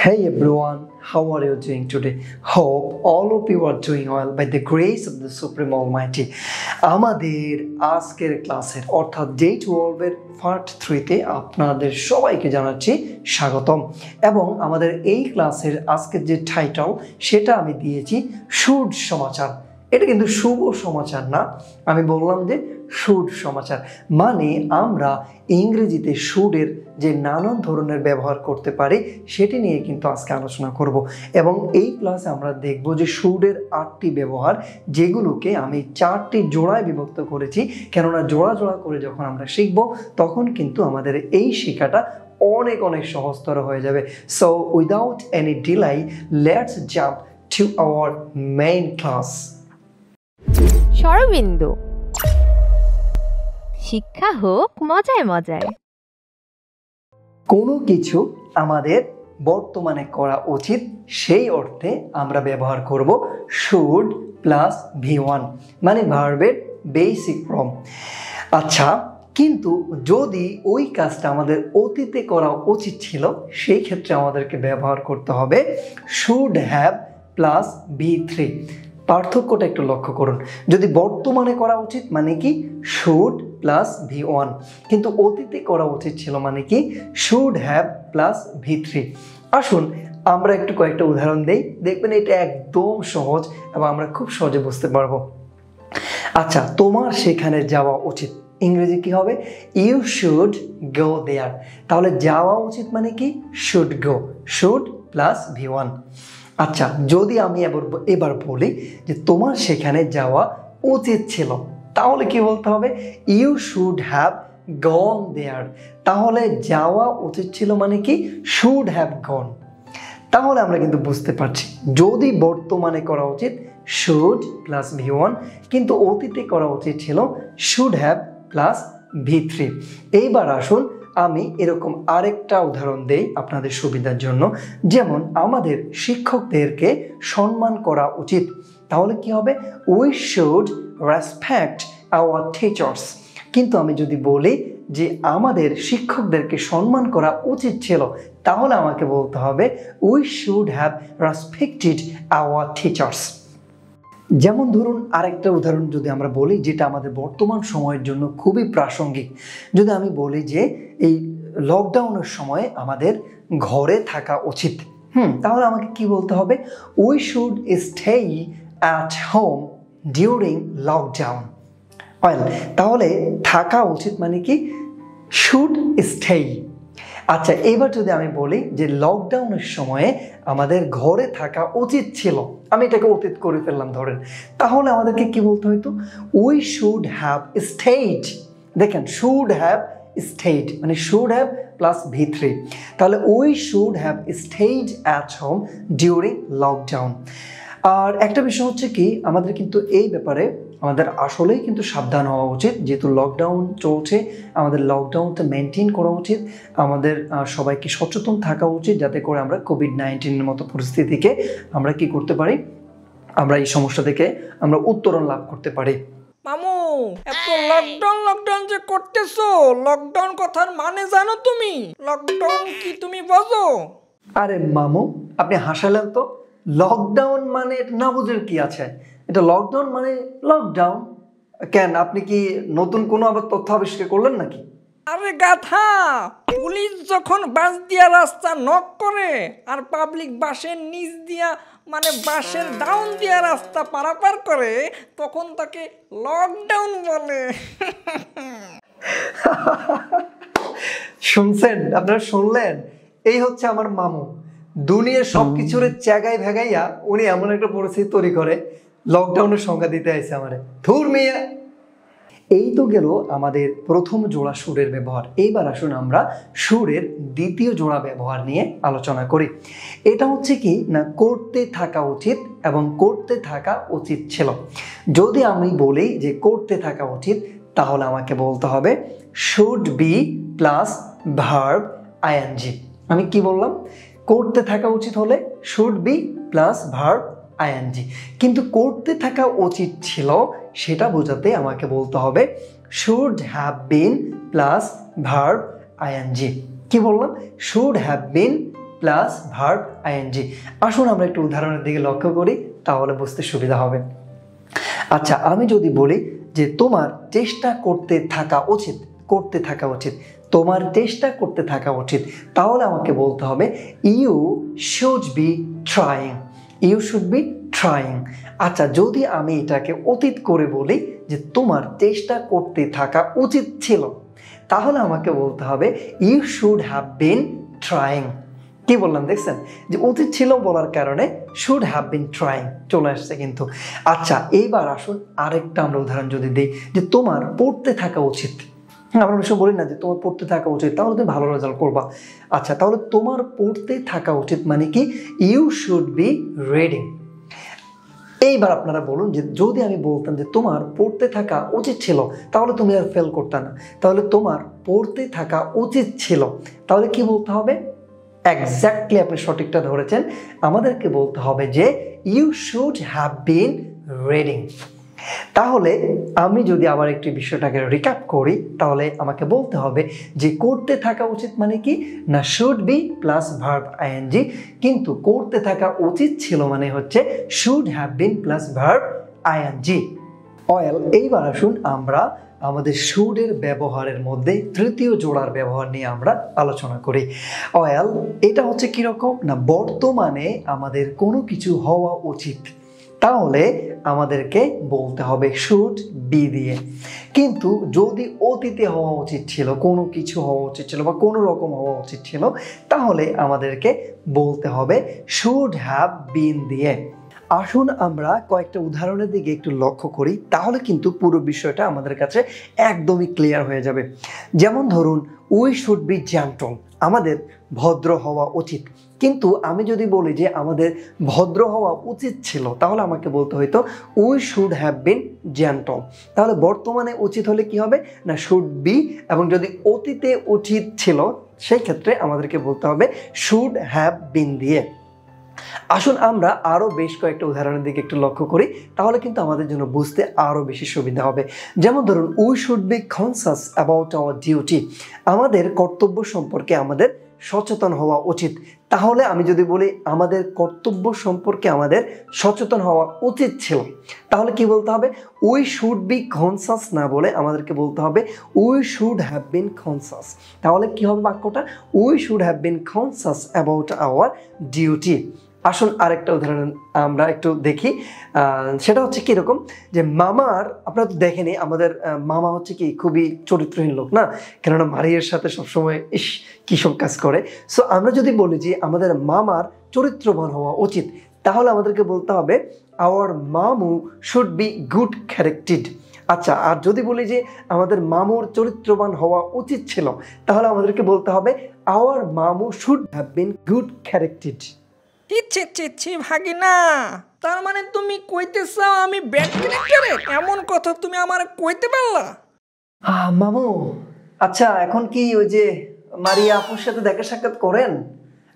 Hey everyone, how are you doing today? Hope all of you are doing well by the grace of the Supreme Almighty. আমাদের আজকের ক্লাসের অর্থাৎ Day-12 এর Part-3 তে আপনাদের সবাইকে জানাচ্ছি স্বাগতম এবং আমাদের এই ক্লাসের আজকের যে টাইটেল সেটা আমি দিয়েছি শুভ সমাচার। এটা কিন্তু শুভ সমাচার না, আমি বললাম যে শুভ সমাচার, মানে আমরা ইংরেজিতে শুডের যে নানান ধরনের ব্যবহার করতে পারি সেটি নিয়ে কিন্তু আজকে আলোচনা করব এবং এই ক্লাসে আমরা দেখব যে শুডের 8টি ব্যবহার, যেগুলোকে আমি 4টি জোড়ায় বিভক্ত করেছি, কেননা জোড়া জোড়া করে যখন আমরা শিখব তখন কিন্তু আমাদের এই শেখাটা অনেক অনেক সহজতর হয়ে যাবে। So without any delay let's jump to our main class. Sharabindu, শিক্ষা হোক মজায় মজায়। কোনো কিছু আমাদের বর্তমানে করা উচিত, সেই অর্থে আমরা ব্যবহার করব শুড প্লাস V1, মানে ভার্বের বেসিক ফর্ম। আচ্ছা, কিন্তু যদি ওই কাজটা আমাদের অতীতে করা উচিত ছিল, সেই ক্ষেত্রে আমাদেরকে ব্যবহার করতে হবে শুড হ্যাভ প্লাস V3। পার্থক্যটা একটু লক্ষ্য করুন। যদি বর্তমানে করা উচিত মানে কি শুড প্লাস V1, কিন্তু অতীতে করা উচিত ছিল মানে কি শুড হ্যাভ প্লাস V3। আসুন আমরা একটু কয়েকটা উদাহরণ দেই, দেখবেন এটা একদম সহজ এবং আমরা খুব সহজে বুঝতে পারবো। আচ্ছা, তোমার সেখানে যাওয়া উচিত, ইংরেজি কি হবে? ইউ শুড গো দেয়ার। তাহলে যাওয়া উচিত মানে কি should go, should plus V1। আচ্ছা, যদি আমি এবার বলি যে তোমার সেখানে যাওয়া উচিত ছিল, তাহলে কি বলতে হবে? ইউ শুড হ্যাভ গন দেয়ার। তাহলে যাওয়া উচিত ছিল মানে কি শুড হ্যাভ গন। তাহলে আমরা কিন্তু বুঝতে পারছি, যদি বর্তমানে করা উচিত শুড প্লাস V1, কিন্তু অতীতে করা উচিত ছিল শুড হ্যাভ প্লাস V3। এইবার আসুন আমি এরকম আরেকটা উদাহরণ দেই আপনাদের সুবিধার জন্য। যেমন আমাদের শিক্ষকদেরকে সম্মান করা উচিত, তাহলে কি হবে? We should respect our teachers. কিন্তু আমি যদি বলি যে আমাদের শিক্ষকদেরকে সম্মান করা উচিত ছিল, তাহলে আমাকে বলতে হবে we should have respected our teachers. যেমন ধরুন আরেকটা উদাহরণ যদি আমরা বলি, যেটা আমাদের বর্তমান সময়ের জন্য খুবই প্রাসঙ্গিক। যদি আমি বলি যে এই লকডাউনের সময় আমাদের ঘরে থাকা উচিত, তাহলে আমাকে কি বলতে হবে? We should stay at home during lockdown. তাহলে থাকা উচিত মানে কি শুড স্টে। আচ্ছা, এবার যদি আমি বলি যে লকডাউনের সময়ে আমাদের ঘরে থাকা উচিত ছিল, আমি এটাকে অতীত করে ফেললাম ধরেন, তাহলে আমাদেরকে কি বলতে হইতো? We should have stayed. দেখেন, শুড হ্যাভ স্টেড মানে শুড হ্যাভ প্লাস V3। তাহলে we should have stayed at home during lockdown. আর একটা বিষয় হচ্ছে কি, আমাদের কিন্তু এই ব্যাপারে আমাদের আসলেই কিন্তু সাবধান হওয়া উচিত, যেহেতু লকডাউন চলছে, আমাদের লকডাউনটা মেনটেন করা উচিত, আমাদের সবাইকে সচেতন থাকা উচিত, যাতে করে আমরা কোভিড-19 মতো পরিস্থিতিকে আমরা কি করতে পারি, আমরা এই সমস্যা থেকে আমরা উত্তরণ লাভ করতে পারি। মামু, এত লকডাউন যে করতেছো, লকডাউন কথার মানে জানো তুমি? লকডাউন কি তুমি বোঝো? আরে মামু, আপনি হাসালেন তো। লকডাউন মানে না বুঝের কি আছে? এটা লকডাউন মানে লকডাউন। কেন, আপনি কি নতুন কোনো আবার তথ্য আবিষ্কার করলেন নাকি? আরে গাধা, পুলিশ যখন বাস দিয়া রাস্তা নক করে আর পাবলিক বাসের নিচ দিয়া মানে বাসের ডাউন দিয়া রাস্তা পারাপার করে, তখন তাকে লকডাউন বলে। শুনছেন, আপনারা শুনলেন? এই হচ্ছে আমার মামু, দুনিয়ার সবকিছুর জায়গায় ভেগাইয়া উনি এমন একটা পরিস্থিতি তৈরি করে লকডাউনের সংজ্ঞা দিতে আইছে আমারে। ধুর মিয়া। এই তো গেল আমাদের প্রথম জোড়া সুরের ব্যবহার। এইবার আসুন আমরা সুরের দ্বিতীয় জোড়া ব্যবহার নিয়ে আলোচনা করি। এটা হচ্ছে কি না, করতে থাকা উচিত এবং করতে থাকা উচিত ছিল। যদি আমি বলি যে করতে থাকা উচিত, তাহলে আমাকে বলতে হবে should be plus verb ING. আমি কি বললাম? করতে থাকা উচিত হলে should be plus verb ING, কিন্তু করতে থাকা উচিত ছিল সেটা বোঝাতে আমাকে বলতে হবে should have been plus verb ING. কি বললাম? Should have been plus verb ING. আসুন আমরা একটু উদাহরণের দিকে লক্ষ্য করি, তাহলে বুঝতে সুবিধা হবে। আচ্ছা, আমি যদি বলি যে তোমার চেষ্টা করতে থাকা উচিত, করতে থাকা উচিত, তোমার চেষ্টা করতে থাকা উচিত, তাহলে আমাকে বলতে হবে you should be trying, you should be trying. আচ্ছা, যদি আমি এটাকে অতীত করে বলি যে তোমার চেষ্টা করতে থাকা উচিত ছিল, তাহলে আমাকে বলতে হবে you should have been trying. কি বললাম দেখছেন, যে উচিত ছিল বলার কারণে শুড হ্যাভ বিন ট্রাইং চলে আসছে কিন্তু। আচ্ছা, এইবার আসুন আরেকটা আমরা উদাহরণ যদি দিই যে তোমার পড়তে থাকা উচিত। আমরা অবশ্য বলি না যে তোমার পড়তে থাকা উচিত, তাহলে তুমি ভালো রেজাল্ট করবা। আচ্ছা, তাহলে তোমার পড়তে থাকা উচিত মানে কি, ইউ শুড বি রিডিং। এইবার আপনারা বলুন যে যদি আমি বলতাম যে তোমার পড়তে থাকা উচিত ছিল, তাহলে তুমি আর ফেল করতে না, তাহলে তোমার পড়তে থাকা উচিত ছিল, তাহলে কি বলতে হবে? এক্স্যাক্টলি আপনি সঠিকটা ধরেছেন, আমাদেরকে বলতে হবে যে you should have been reading. তাহলে আমি যদি আবার একটি বিষয়টাকে রিক্যাপ করি, তাহলে আমাকে বলতে হবে যে করতে থাকা উচিত মানে কি না, should be plus verb ING, কিন্তু করতে থাকা উচিত ছিল মানে হচ্ছে should have been plus verb ING. অয়েল, এইবার আসুন আমরা আমাদের শুডের ব্যবহারের মধ্যে তৃতীয় জোড়ার ব্যবহার নিয়ে আমরা আলোচনা করি। অয়েল, এটা হচ্ছে কিরকম না, বর্তমানে আমাদের কোনো কিছু হওয়া উচিত, তাহলে আমাদেরকে বলতে হবে শুড বি দিয়ে। কিন্তু যদি অতীতে হওয়া উচিত ছিল, কোনো কিছু হওয়া উচিত ছিল বা কোনো রকম হওয়া উচিত ছিল, তাহলে আমাদেরকে বলতে হবে শুড হ্যাভ বিন দিয়ে। আসুন আমরা কয়েকটা উদাহরণের দিকে একটু লক্ষ্য করি, তাহলে কিন্তু পুরো বিষয়টা আমাদের কাছে একদমই ক্লিয়ার হয়ে যাবে। যেমন ধরুন, উই শুড বি জেন্টল, আমাদের ভদ্র হওয়া উচিত, কিন্তু আমি যদি বলি যে আমাদের ভদ্র হওয়া উচিত ছিল, তাহলে আমাকে বলতে হইতো we should have bin gentle. তাহলে বর্তমানে উচিত হলে কি হবে না, শুড বি, এবং যদি অতীতে উচিত ছিল সেই ক্ষেত্রে আমাদেরকে বলতে হবে শুড হ্যাভ বিন দিয়ে। আসুন আমরা আরও বেশ কয়েকটা উদাহরণের দিকে একটু লক্ষ্য করি, তাহলে কিন্তু আমাদের জন্য বুঝতে আরও বেশি সুবিধা হবে। যেমন ধরুন, we should be conscious about our duty, আমাদের কর্তব্য সম্পর্কে আমাদের সচেতন হওয়া উচিত। তাহলে আমি যদি বলি আমাদের কর্তব্য সম্পর্কে আমাদের সচেতন হওয়া উচিত ছিল, তাহলে কি বলতে হবে? উই শুড বি কনসাস না বলে আমাদেরকে বলতে হবে we should have bin conscious. তাহলে কি হবে বাক্যটা? We should have bin conscious about our duty. আসুন আরেকটা উদাহরণ আমরা একটু দেখি, সেটা হচ্ছে কীরকম, যে মামার, আপনারা তো দেখেনি আমাদের মামা হচ্ছে কি খুবই চরিত্রহীন লোক না, কেননা মারিয়ার সাথে সবসময় কী সব কাজ করে। সো আমরা যদি বলি যে আমাদের মামার চরিত্রবান হওয়া উচিত, তাহলে আমাদেরকে বলতে হবে আওয়ার মামু শুড বি গুড ক্যারেক্টেড। আচ্ছা, আর যদি বলি যে আমাদের মামুর চরিত্রবান হওয়া উচিত ছিল, তাহলে আমাদেরকে বলতে হবে আওয়ার মামু শুড হ্যাভ বিন গুড ক্যারেক্টেড। ইচ্ছে ভাগিনা, তার মানে তুমি কইতে চাও আমি ব্যাড ক্যারেক্টারে? এমন কথা তুমি আমার কইতে পারলা? মামু, আচ্ছা এখন কি ওই যে মারিয়া আপুর সাথে দেখা সাক্ষাৎ করেন?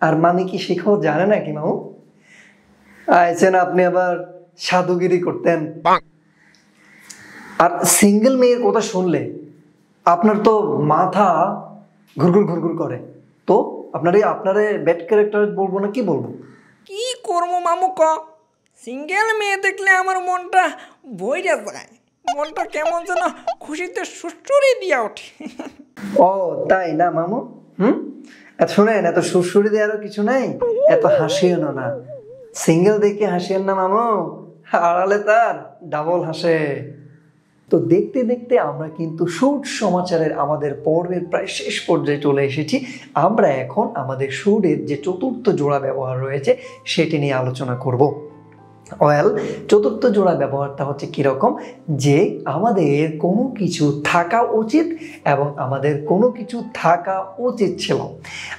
আর মামি কি শিখাও জানে নাকি মামু? আইছেন আপনি আবার সাধুগিরি করতেন। আর সিঙ্গেল মেয়ের কথা শুনলে আপনার তো মাথা ঘুরঘুর করে। তো আপনারে ব্যাড ক্যারেক্টার বলবো না কি বলবো? কি করবো মামু ক, সিঙ্গেল মেয়ে দেখলে আমার মনটা বইরা যায়, মনটা কেমন যেন খুশিতে সুরসুরি দিয়া ওঠে। ও তাই না মামু? শুনেন, এত সুরসুরি দেওয়ারও কিছু নাই, এত হাসিও না। সিঙ্গেল দেখে হাসিয়েন না মামু, আড়ালে তার ডাবল হাসে। তো দেখতে দেখতে আমরা কিন্তু শুট সমাচারের আমাদের পর্বের প্রায় শেষ পর্যায়ে চলে এসেছি। আমরা এখন আমাদের শুটের যে চতুর্থ জোড়া ব্যবহার রয়েছে সেটি নিয়ে আলোচনা করব। ওয়েল, চতুর্থ জোড়া ব্যবহারটা হচ্ছে কীরকম, যে আমাদের কোনো কিছু থাকা উচিত এবং আমাদের কোনো কিছু থাকা উচিত ছিল।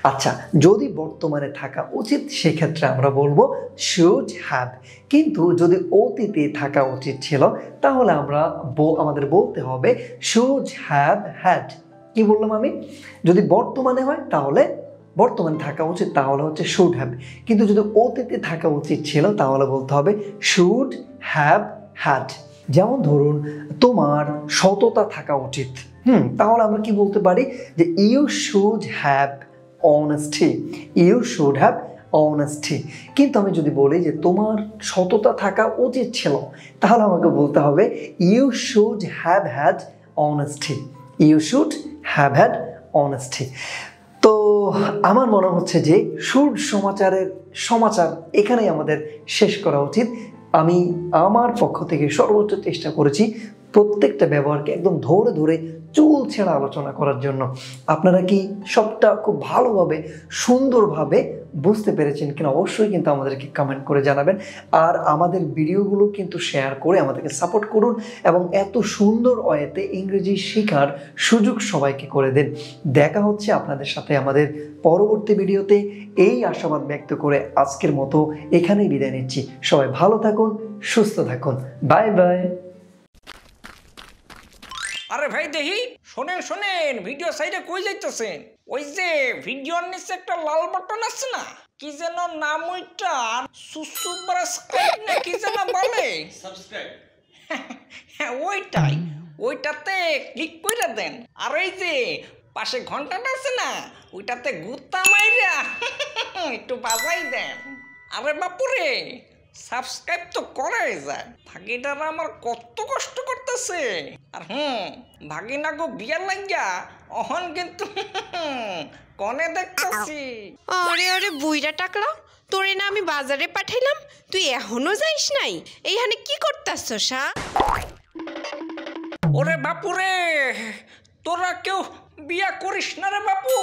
আচ্ছা, যদি বর্তমানে থাকা উচিত সেক্ষেত্রে আমরা বলবো শুড হ্যাভ, কিন্তু যদি অতীতে থাকা উচিত ছিল তাহলে আমাদের বলতে হবে শুড হ্যাভ হ্যাড। কি বললাম আমি? যদি বর্তমানে হয় তাহলে বর্তমানে থাকা উচিত, তাহলে হচ্ছে শুড হ্যাভ, কিন্তু যদি অতীতে থাকা উচিত ছিল তাহলে বলতে হবে শুড হ্যাভ হ্যাড। যেমন ধরুন, তোমার সততা থাকা উচিত, তাহলে আমরা কি বলতে পারি যে you should have honesty, you should have honesty. কিন্তু আমি যদি বলি যে তোমার সততা থাকা উচিত ছিল, তাহলে আমাকে বলতে হবে you should have had honesty, you should have had honesty. তো আমার মনে হচ্ছে যে শুড সমাচার এখানেই আমাদের শেষ করা উচিত। আমি আমার পক্ষ থেকে সর্বোচ্চ চেষ্টা করেছি প্রত্যেকটা ব্যবহারকে একদম ধরে ধরে চুল ছেঁড়া আলোচনা করার জন্য। আপনারা কি সবটা খুব ভালোভাবে সুন্দরভাবে বুঝতে পেরেছেন কিনা অবশ্যই কিন্তু আমাদেরকে কমেন্ট করে জানাবেন। আর আমাদের ভিডিওগুলো কিন্তু শেয়ার করে আমাদেরকে সাপোর্ট করুন এবং এত সুন্দর ওয়েতে ইংরেজি শেখার সুযোগ সবাইকে করে দেন। দেখা হচ্ছে আপনাদের সাথে আমাদের পরবর্তী ভিডিওতে, এই আশাবাদ ব্যক্ত করে আজকের মতো এখানেই বিদায় নিচ্ছি। সবাই ভালো থাকুন, সুস্থ থাকুন, বাই বাই। আরে ভাই দেখি, শোনেন ভিডিও সাইডে কই যাইতেছেন? ওই যে ভিডিওর নিচে একটা লাল বাটন আছে না, কি যেন নাম ওইটা, সাবস্ক্রাইব না কি যেন বলে, সাবস্ক্রাইব। হ্যাঁ ওইটাতে ক্লিক করে দেন। আর এই যে পাশে ঘন্টাটা আছে না, ওইটাতে গুত্তা মাইরা একটু বাজাই দেন। আরে বাপুরে, সাবস্ক্রাইব তো করাই যায়। ভাগিনারা আমার কত কষ্ট করতেছে। আর ভাগিনা গো বিয়ার লাগিয়া অহন কিন্তু কনে দেখতেছি। আরে বুইরা টাকলা, তোরে না আমি বাজারে পাঠাইলাম, তুই এখনো যাইস নাই? এইখানে কি করতাছস? ওরে বাপুরে, তোরা কেউ বিয়া করিস না রে বাপু।